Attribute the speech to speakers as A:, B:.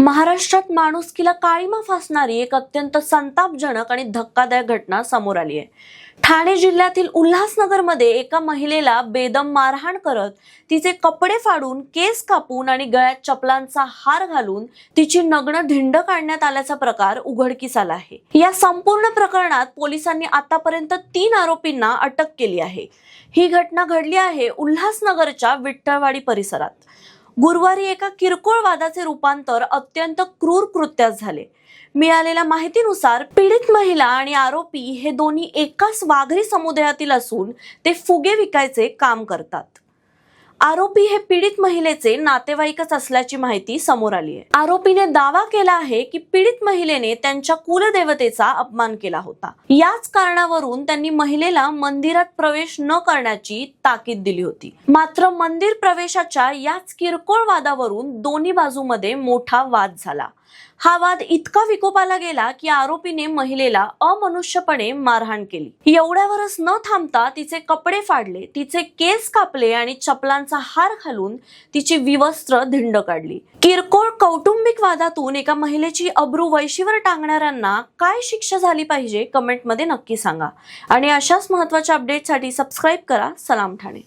A: महाराष्ट्रात माणुसकीला काळीमा फासणारी एक अत्यंत संतापजनक आणि धक्कादायक घटना समोर आली आहे। ठाणे जिल्ह्यातील उल्हासनगरमध्ये एका महिलेला बेदम मारहाण करत तिचे कपडे फाडून, केस कापून आणि गळ्यात चपलांचा हार घालून तिची नग्न धिंड काढण्यात आल्याचा प्रकार उघडकीस आला आहे। या संपूर्ण प्रकरणात पोलिसांनी आतापर्यंत 3 आरोपींना अटक केली आहे। ही घटना घडली आहे उल्हासनगरच्या विठ्ठलवाडी परिसरात। गुरुवारी एका किरकोळ वादाचे रूपांतर अत्यंत क्रूर कृत्यात झाले। मिळालेल्या माहितीनुसार पीडित महिला आणि आरोपी हे दोन्ही एकाच वाघरी समुदायातील असून ते फुगे विकायचे काम करतात। आरोपी हे पीडित महिलेचे नातेवाईकच असल्याची माहिती समोर आली आहे। आरोपीने दावा केला आहे की पीडित महिलेने त्यांच्या कुलदेवतेचा अपमान केला होता। याच कारणावरून त्यांनी महिलेला मंदिरात प्रवेश न करण्याची ताकीद दिली होती। मात्र मंदिर प्रवेशाच्या याच किरकोळ वादावरून दोन्ही बाजूमध्ये मोठा वाद झाला। हा वाद इतका विकोपाला गेला की आरोपीने महिलेला अमनुष्यपणे मारहाण केली। एवढ्यावरच न थांबता तिचे कपडे फाडले, तिचे केस कापले आणि चपलांचा हार घालून तिची विवस्त्र धिंड काढली। किरकोळ कौटुंबिक वादातून एका महिलेची अब्रू वैशीवर टांगणाऱ्यांना काय शिक्षा झाली पाहिजे कमेंटमध्ये नक्की सांगा। आणि अशाच महत्त्वाच्या अपडेटसाठी सबस्क्राईब करा सलाम ठाणे।